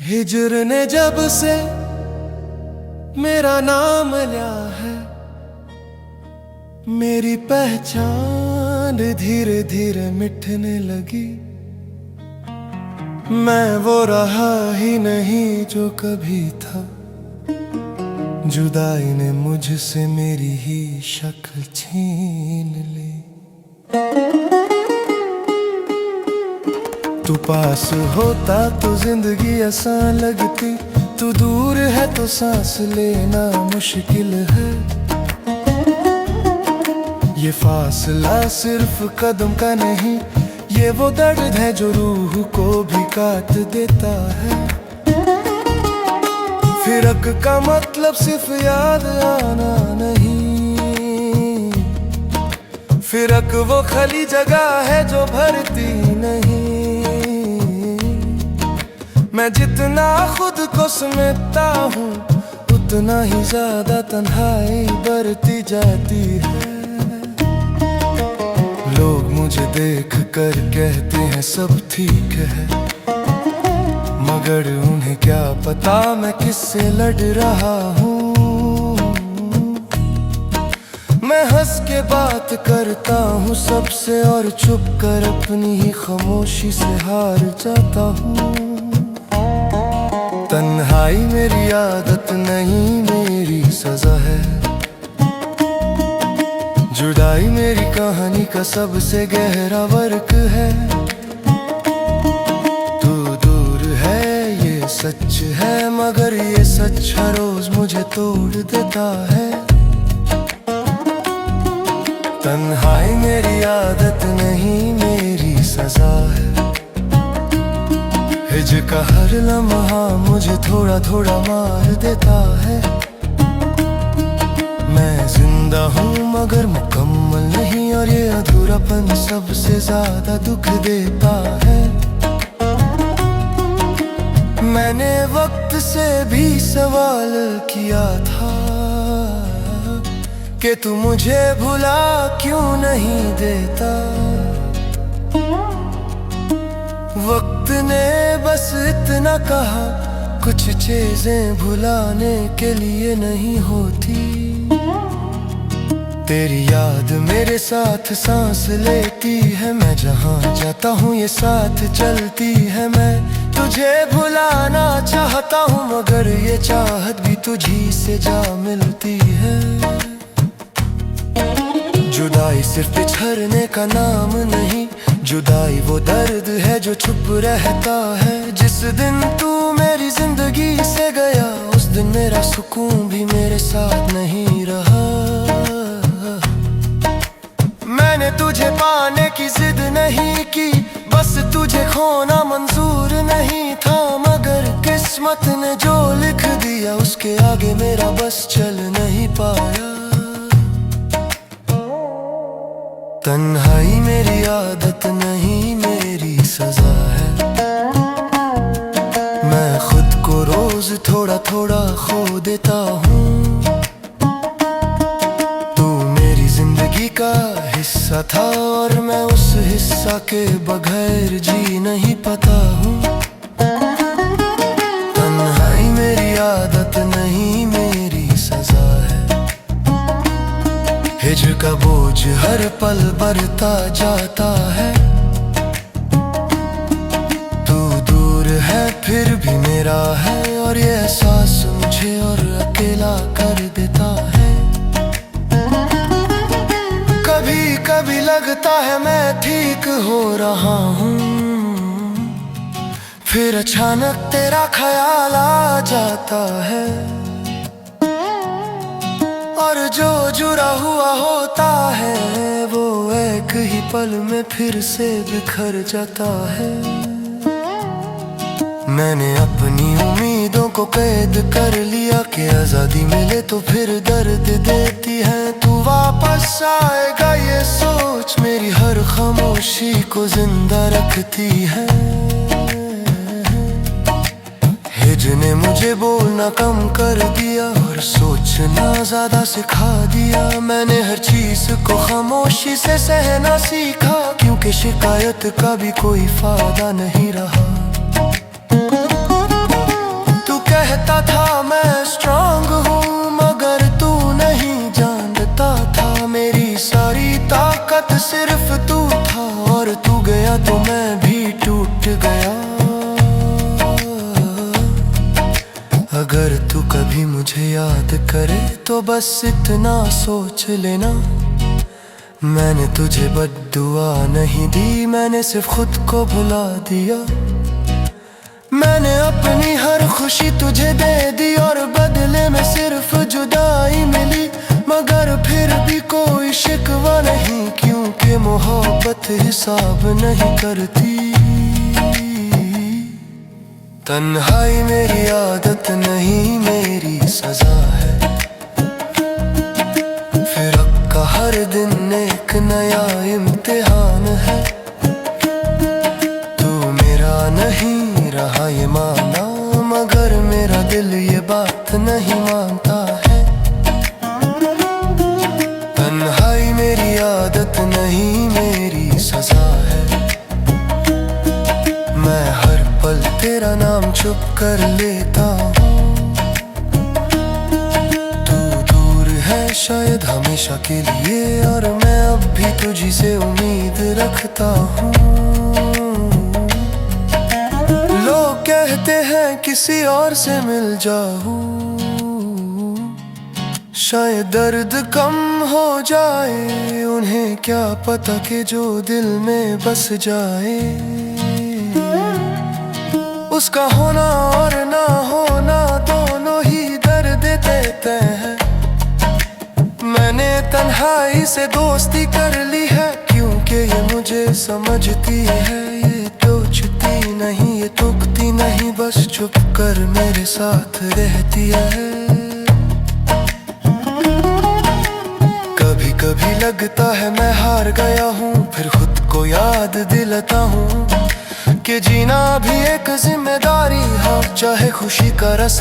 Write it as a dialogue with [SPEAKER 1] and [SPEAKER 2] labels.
[SPEAKER 1] हिजर ने जब से मेरा नाम लिया है, मेरी पहचान धीरे धीरे मिटने लगी। मैं वो रहा ही नहीं जो कभी था, जुदाई ने मुझसे मेरी ही शक्ल छीन ली। तू पास होता तो जिंदगी आसान लगती, तू दूर है तो सांस लेना मुश्किल है। ये फासला सिर्फ कदम का नहीं, ये वो दर्द है जो रूह को भी काट देता है। फिरक का मतलब सिर्फ याद आना नहीं, फिरक वो खाली जगह है जो भरती नहीं। मैं जितना खुद को समेटता हूँ, उतना ही ज्यादा तन्हाई बढ़ती जाती है। लोग मुझे देख कर कहते हैं सब ठीक है, मगर उन्हें क्या पता मैं किससे लड़ रहा हूँ। मैं हंस के बात करता हूँ सबसे, और छुप कर अपनी ही खामोशी से हार जाता हूँ। तन्हाई मेरी आदत नहीं, मेरी सजा है। जुदाई मेरी कहानी का सबसे गहरा वर्क है। तू दूर है ये सच है, मगर ये सच हर रोज मुझे तोड़ देता है। तन्हाई मेरी आदत नहीं, मेरी सजा है। हिजर का हर लम्हा मुझे थोड़ा थोड़ा मार देता है। मैं जिंदा हूँ मगर मुकम्मल नहीं, और ये अधूरापन सबसे ज्यादा दुख देता है। मैंने वक्त से भी सवाल किया था कि तू मुझे भुला क्यों नहीं देता। वक्त ने बस इतना कहा, कुछ चीजें भुलाने के लिए नहीं होती। तेरी याद मेरे साथ सांस लेती है, मैं जहाँ जाता हूँ ये साथ चलती है। मैं तुझे भुलाना चाहता हूँ, मगर ये चाहत भी तुझी से जा मिलती है। जुदाई सिर्फ पिछड़ने का नाम नहीं, जुदाई वो दर्द है जो छुप रहता है। जिस दिन तू मेरी जिंदगी से गया, उस दिन मेरा सुकून भी मेरे साथ नहीं रहा। मैंने तुझे पाने की जिद नहीं की, बस तुझे खोना मंजूर नहीं था। मगर किस्मत ने जो लिख दिया, उसके आगे मेरा बस चल नहीं पाया। तन्हाई मेरी आदत नहीं, मेरी सजा है। मैं खुद को रोज थोड़ा थोड़ा खो देता हूँ। तू मेरी जिंदगी का हिस्सा था, और मैं उस हिस्सा के बगैर जी नहीं पाता हूँ। तन्हाई मेरी आदत नहीं, मेरी सजा है। हिजर का बोझ हर पल बढ़ता जाता है। तू दूर है फिर भी मेरा है, और ये एहसास मुझे और अकेला कर देता है। कभी कभी लगता है मैं ठीक हो रहा हूँ, फिर अचानक तेरा ख्याल आ जाता है। और जो जुड़ा हुआ होता है, वो एक ही पल में फिर से बिखर जाता है। मैंने अपनी उम्मीदों को कैद कर लिया कि आजादी मिले तो फिर दर्द देती है। तू वापस आएगा ये सोच मेरी हर खामोशी को जिंदा रखती है। हिज ने मुझे बोलना कम कर दिया और सोचना ज्यादा सिखा दिया। मैंने हर चीज को खामोशी से सहना सीखा, क्योंकि शिकायत का भी कोई फायदा नहीं रहा। तू कहता था मैं स्ट्रांग हूँ, मगर तू नहीं जानता था मेरी सारी ताकत सिर्फ तू था। और तू गया तो मैं भी टूट गया। अगर तू कभी मुझे याद करे तो बस इतना सोच लेना, मैंने तुझे बद्दुआ नहीं दी, मैंने सिर्फ खुद को भुला दिया। मैंने अपनी हर खुशी तुझे दे दी और बदले में सिर्फ जुदाई मिली। मगर फिर भी कोई शिकवा नहीं, क्योंकि मोहब्बत हिसाब नहीं करती। तन्हाई मेरी आदत नहीं, मेरी सजा है। फिरक का हर दिन एक नया इम्तिहान है। तू मेरा नहीं रहा ये माना, मगर मेरा दिल ये बात नहीं मानता है। तन्हाई मेरी आदत नहीं, मेरी सजा है। मैं हर पल तेरा नाम छुप कर लेता हूँ। तू दूर है शायद हमेशा के लिए, और मैं अब भी तुझी से उम्मीद रखता हूँ। लोग कहते हैं किसी और से मिल जाऊं, शायद दर्द कम हो जाए। उन्हें क्या पता कि जो दिल में बस जाए, उसका होना और ना होना दोनों ही दर्द देते हैं। मैंने तन्हाई से दोस्ती कर ली है, क्योंकि ये मुझे समझती है। ये टोचती नहीं, ये टूकती नहीं, बस चुप कर मेरे साथ रहती है। कभी कभी लगता है मैं हार गया हूँ, फिर खुद को याद दिलाता हूँ कि जीना भी एक जिम्मेदारी है। चाहे खुशी का रस